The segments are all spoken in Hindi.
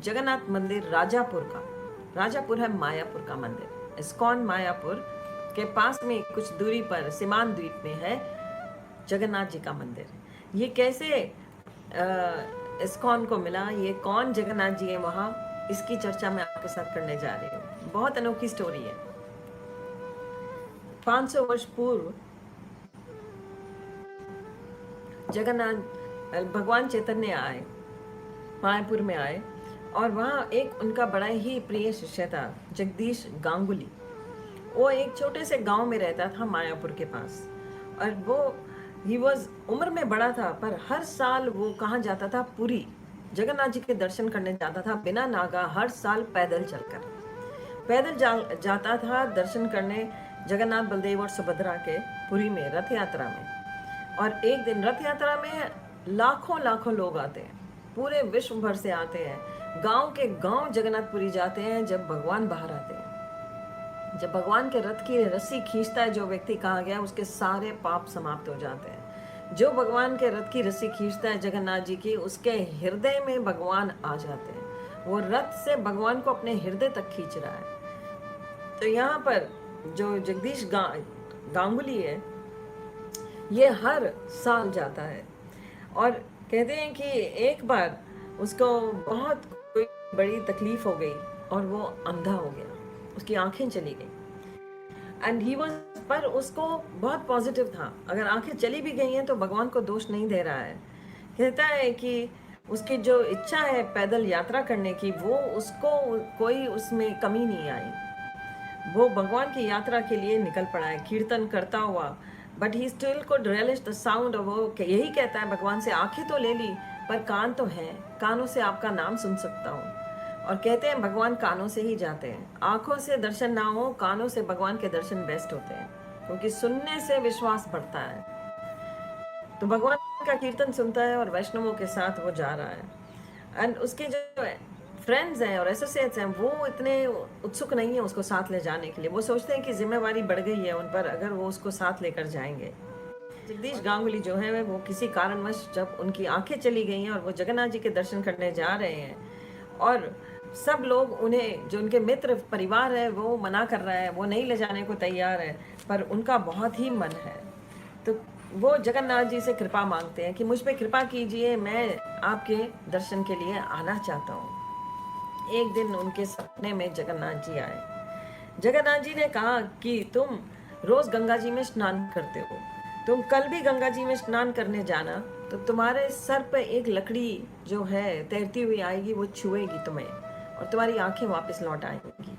जगन्नाथ मंदिर राजापुर है मायापुर का मंदिर। इस्कॉन मायापुर के पास में कुछ दूरी पर सीमान द्वीप में है जगन्नाथ जी का मंदिर। ये कैसे इस्कॉन को मिला, ये कौन जगन्नाथ जी है वहाँ, इसकी चर्चा मैं आपके साथ करने जा रही हूँ। बहुत अनोखी स्टोरी है। 500 वर्ष पूर्व जगन्नाथ भगवान चैतन्य आए, मायापुर में आए, और वहाँ एक उनका बड़ा ही प्रिय शिष्य था, जगदीश गांगुली। वो एक छोटे से गांव में रहता था मायापुर के पास, और वो उम्र में बड़ा था, पर हर साल वो कहाँ जाता था, पुरी जगन्नाथ जी के दर्शन करने जाता था, बिना नागा, हर साल पैदल जाता था दर्शन करने जगन्नाथ, बलदेव और सुभद्रा के पुरी में रथ यात्रा में। और एक दिन रथ यात्रा में लाखों लोग आते हैं, पूरे विश्व भर से आते हैं, गांव के गांव जगन्नाथपुरी जाते हैं। जब भगवान बाहर आते हैं, जब भगवान के रथ की रस्सी खींचता है जो व्यक्ति, कहा गया उसके सारे पाप समाप्त हो जाते हैं। जो भगवान के रथ की रस्सी खींचता है जगन्नाथ जी की, उसके हृदय में भगवान आ जाते हैं। वो रथ से भगवान को अपने हृदय तक खींच रहा है। तो यहाँ पर जो जगदीश गांगुली है, ये हर साल जाता है, और कहते हैं कि एक बार उसको बहुत कोई बड़ी तकलीफ हो गई और वो अंधा हो गया, उसकी आंखें चली गई। एंड ही वाज, पर उसको बहुत पॉजिटिव था, अगर आंखें चली भी गई हैं तो भगवान को दोष नहीं दे रहा है। कहता है कि उसकी जो इच्छा है पैदल यात्रा करने की, वो उसको कोई उसमें कमी नहीं आई। वो भगवान की यात्रा के लिए निकल पड़ा है कीर्तन करता हुआ, but he still could realise the sound. वो यही कहता है भगवान से, आंखें तो ले ली पर कान तो हैं, कानों से आपका नाम सुन सकता हूँ। और कहते हैं भगवान कानों से ही जाते हैं, आंखों से दर्शन ना हो, कानों से भगवान के दर्शन बेस्ट होते हैं, क्योंकि सुनने से विश्वास बढ़ता है। तो भगवान का कीर्तन सुनता है और वैष्णवों के साथ वो जा रहा है। एंड उसके जो फ्रेंड्स हैं और एसोसिएट्स हैं, वो इतने उत्सुक नहीं है उसको साथ ले जाने के लिए। वो सोचते हैं कि जिम्मेवारी बढ़ गई है उन पर, अगर वो उसको साथ लेकर जाएंगे। जगदीश गांगुली जो है वो किसी कारणवश, जब उनकी आंखें चली गई हैं और वो जगन्नाथ जी के दर्शन करने जा रहे हैं, और सब लोग उन्हें, जो उनके मित्र परिवार है, वो मना कर रहा है, वो नहीं ले जाने को तैयार है, पर उनका बहुत ही मन है। तो वो जगन्नाथ जी से कृपा मांगते हैं कि मुझ पर कृपा कीजिए, मैं आपके दर्शन के लिए आना चाहता हूँ। एक दिन उनके सपने में जगन्नाथ जी आए। जगन्नाथ जी ने कहा कि तुम रोज गंगा जी में स्नान करते हो, तुम कल भी गंगा जी में स्नान करने जाना, तो तुम्हारे सर पे एक लकड़ी जो है तैरती हुई आएगी, वो छुएगी तुम्हें और तुम्हारी आंखें वापस लौट आएंगी।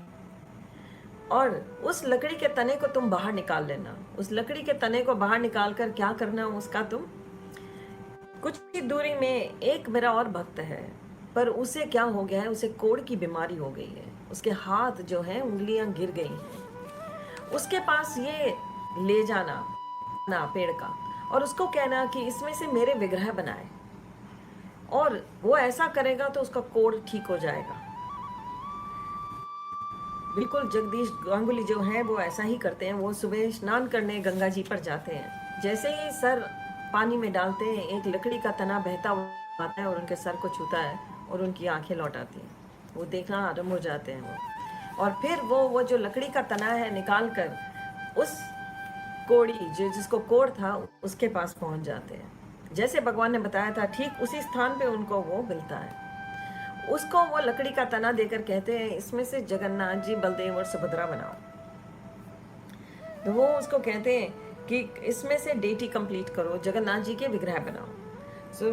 और उस लकड़ी के तने को तुम बाहर निकाल लेना। उस लकड़ी के तने को बाहर निकाल कर क्या करना, उसका तुम, कुछ ही दूरी में एक मेरा और भक्त है, पर उसे क्या हो गया है, उसे कोढ़ की बीमारी हो गई है, उसके हाथ जो हैं उंगलियां गिर गई हैं। उसके पास ये ले जाना ना पेड़ का, और उसको कहना कि इसमें से मेरे विग्रह बनाए, और वो ऐसा करेगा तो उसका कोढ़ ठीक हो जाएगा। बिल्कुल जगदीश गांगुली जो है वो ऐसा ही करते हैं। वो सुबह स्नान करने गंगा जी पर जाते हैं, जैसे ही सर पानी में डालते हैं, एक लकड़ी का तना बहता हुआ आता है और उनके सर को छूता है और उनकी आंखें लौट आती हैं। वो देखना आरम्भ हो जाते हैं वो, और फिर वो जो लकड़ी का तना है निकाल कर उस कोड़ी, जिसको कोढ़ था, उसके पास पहुंच जाते हैं। जैसे भगवान ने बताया था, ठीक उसी स्थान पे उनको वो मिलता है। उसको वो लकड़ी का तना देकर कहते हैं, इसमें से जगन्नाथ जी, बलदेव और सुभद्रा बनाओ। तो वो उसको कहते हैं कि इसमें से डेटी कंप्लीट करो, जगन्नाथ जी के विग्रह बनाओ। सो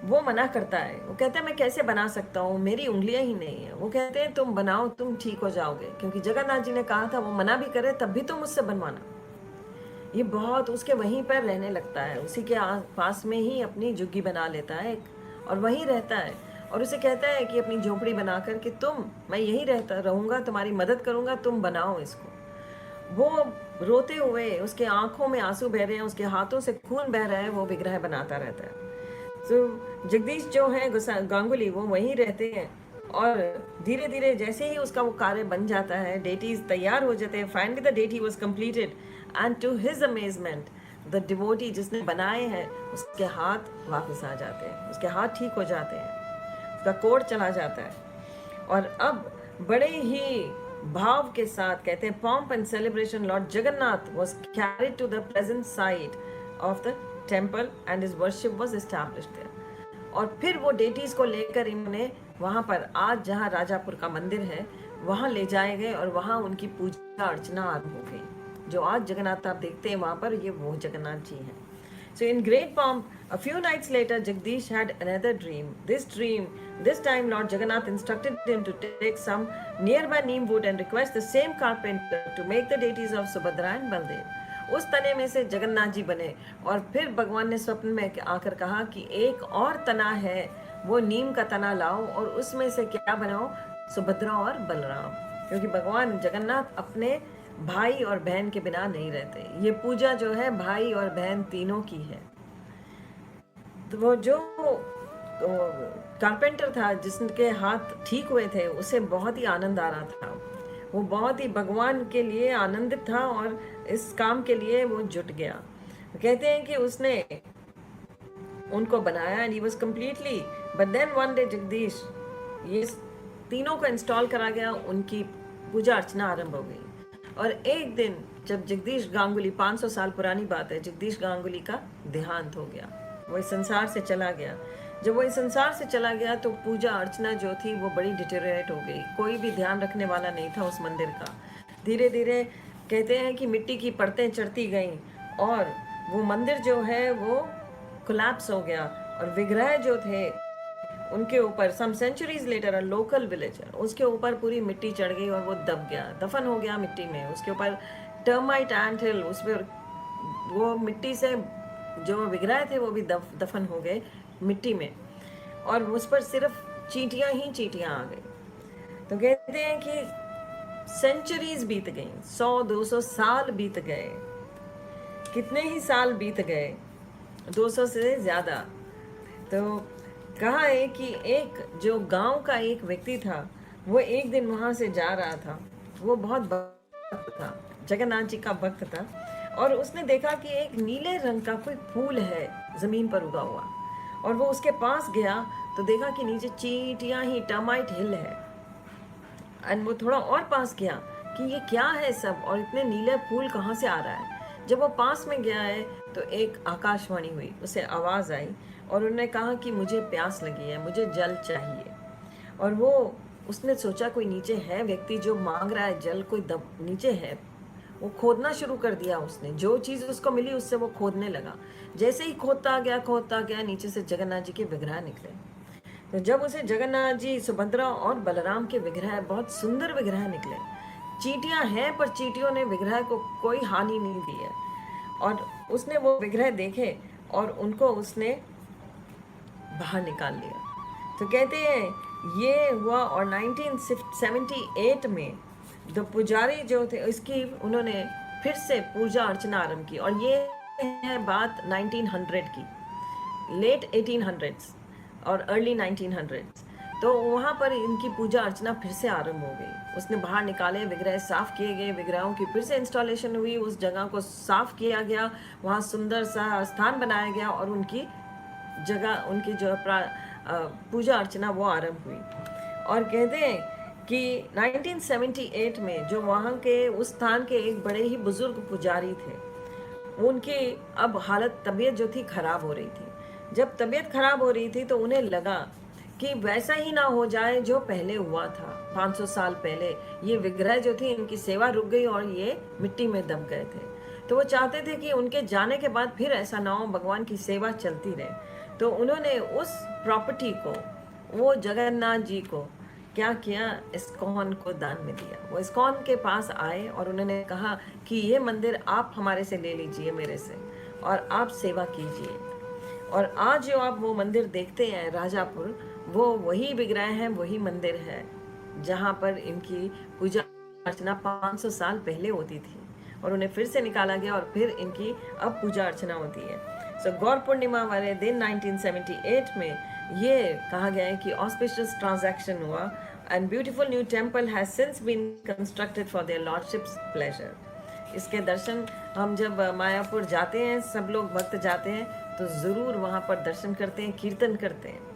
वो मना करता है। वो कहते हैं मैं कैसे बना सकता हूँ, मेरी उंगलियां ही नहीं है। वो कहते हैं तुम बनाओ, तुम ठीक हो जाओगे, क्योंकि जगन्नाथ जी ने कहा था वो मना भी करे तब भी तुम मुझसे बनवाना। ये बहुत उसके वहीं पर रहने लगता है, उसी के पास में ही अपनी झुग्गी बना लेता है और वहीं रहता है, और उसे कहता है कि अपनी झोपड़ी बनाकर कि मैं यहीं रहूंगा, तुम्हारी मदद करूंगा, तुम बनाओ इसको। वो रोते हुए, उसके आंखों में आंसू बह रहे हैं, उसके हाथों से खून बह रहा है, वो विग्रह बनाता रहता है। तो जगदीश जो है गांगुली, वो वहीं रहते हैं, और धीरे धीरे जैसे ही उसका वो कार्य बन जाता है, डेटीज तैयार हो जाते हैं। Finally the deity was completed, and to his amazement the devotee जिसने बनाए हैं, उसके हाथ वापस आ जाते हैं, उसके हाथ ठीक हो जाते हैं। का कोड चला जाता है। और अब बड़े ही भाव के साथ कहते हैं, pomp and celebration, Lord Jagannath was carried to the present site of the temple and his worship was established there. और फिर वो डेटीज को लेकर इन्होंने वहां पर, आज जहां राजापुर का मंदिर है, वहां ले जाए गए और वहां उनकी पूजा अर्चना आरंभ हो गई। जो आज जगन्नाथ आप देखते हैं वहां पर, ये वो जगन्नाथ जी हैं। So in great pomp, a few nights later, Jagdish had another dream. This time Lord Jagannath instructed him to take some nearby neem wood and request the same carpenter to make the deities of Subhadra and Baldev. उस तने में से जगन्नाथ जी बने और फिर भगवान ने स्वप्न में आकर कहा कि एक और तना है, वो नीम का तना लाओ और उसमें से क्या बनाओ, सुभद्रा और बलराम। क्योंकि भगवान जगन्नाथ अपने भाई और बहन के बिना नहीं रहते। ये पूजा जो है भाई और बहन तीनों की है। तो वो जो कारपेंटर था जिसके हाथ ठीक हुए थे, उसे बहुत ही आनंद आ रहा था। वो बहुत ही भगवान के लिए आनंदित था और इस काम के लिए वो जुट गया। कहते हैं कि उसने उनको बनाया and he was completely, but then one day Jagdish, ये तीनों को इंस्टॉल करा गया, उनकी पूजा अर्चना आरंभ हो गई। और एक दिन जब जगदीश गांगुली, 500 साल पुरानी बात है, जगदीश गांगुली का देहांत हो गया, वो इस संसार से चला गया। जब वो इस संसार से चला गया तो पूजा अर्चना जो थी वो बड़ी डिटेरियोरेट हो गई। कोई भी ध्यान रखने वाला नहीं था उस मंदिर का। धीरे धीरे कहते हैं कि मिट्टी की परतें चढ़ती गईं और वो मंदिर जो है वो कोलैप्स हो गया और विग्रह जो थे उनके ऊपर, सम सेंचुरीज लेटर, लोकल विलेजर, उसके ऊपर पूरी मिट्टी चढ़ गई और वो दब गया, दफन हो गया मिट्टी में। उसके ऊपर टर्माइट एंट हिल, उस पर वो मिट्टी से जो विग्रह थे वो भी दफन हो गए मिट्टी में, और उस पर सिर्फ चींटियां ही चींटियां आ गई। तो कहते हैं कि सेंचुरीज बीत गई, 100-200 साल बीत गए, कितने ही साल बीत गए, 200 से ज्यादा। तो कहा है कि एक जो गांव का एक व्यक्ति था, वो एक दिन वहां से जा रहा था। वो बहुत भक्त था, जगन्नाथ जी का भक्त था, और उसने देखा कि एक नीले रंग का कोई फूल है जमीन पर उगा हुआ, और वो उसके पास गया तो देखा कि नीचे चींटियां ही, टर्माइट हिल है। एंड वो थोड़ा और पास गया कि ये क्या है सब, और इतने नीले फूल कहाँ से आ रहा है। जब वो पास में गया है तो एक आकाशवाणी हुई, उसे आवाज आई और उन्होंने कहा कि मुझे प्यास लगी है, मुझे जल चाहिए। और वो उसने सोचा कोई नीचे है व्यक्ति जो मांग रहा है जल, कोई नीचे है। वो खोदना शुरू कर दिया उसने, जो चीज़ उसको मिली उससे वो खोदने लगा। जैसे ही खोदता गया नीचे से जगन्नाथ जी के विग्रह निकले। तो जब उसे जगन्नाथ जी, सुभद्रा और बलराम के विग्रह, बहुत सुंदर विग्रह निकले। चींटियां हैं पर चींटियों ने विग्रह को कोई हानि नहीं दी है। और उसने वो विग्रह देखे और उनको उसने बाहर निकाल लिया। तो कहते हैं ये हुआ, और 1978 में द पुजारी जो थे इसकी उन्होंने फिर से पूजा अर्चना आरंभ की। और ये है बात 1900 की, लेट 1800s और अर्ली 1900s। तो वहाँ पर इनकी पूजा अर्चना फिर से आरंभ हो गई। उसने बाहर निकाले विग्रह, साफ किए गए, विग्रहों की फिर से इंस्टॉलेशन हुई, उस जगह को साफ किया गया, वहाँ सुंदर सा स्थान बनाया गया और उनकी जगह, उनकी जो पूजा अर्चना वो आरंभ हुई। और कहते हैं कि 1978 में जो वहाँ के उस स्थान के एक बड़े ही बुजुर्ग पुजारी थे, उनकी अब हालत, तबीयत जो थी खराब हो रही थी। जब तबीयत खराब हो रही थी तो उन्हें लगा कि वैसा ही ना हो जाए जो पहले हुआ था 500 साल पहले। ये विग्रह जो थी इनकी सेवा रुक गई और ये मिट्टी में दब गए थे। तो वो चाहते थे कि उनके जाने के बाद फिर ऐसा ना हो, भगवान की सेवा चलती रहे। तो उन्होंने उस प्रॉपर्टी को, वो जगन्नाथ जी को क्या किया, इस्कॉन को दान में दिया। वो इस्कॉन के पास आए और उन्होंने कहा कि ये मंदिर आप हमारे से ले लीजिए, मेरे से, और आप सेवा कीजिए। और आज जो आप वो मंदिर देखते हैं राजापुर, वो वही विग्रह है, वही मंदिर है जहाँ पर इनकी पूजा अर्चना 500 साल पहले होती थी और उन्हें फिर से निकाला गया और फिर इनकी अब पूजा अर्चना होती है। सो गौर पूर्णिमा वाले दिन 1978 में ये कहा गया है कि ऑस्पिशियस ट्रांजैक्शन हुआ and beautiful new temple has since been constructed for their lordship's pleasure. इसके दर्शन हम जब मायापुर जाते हैं, सब लोग भक्त जाते हैं तो ज़रूर वहाँ पर दर्शन करते हैं, कीर्तन करते हैं।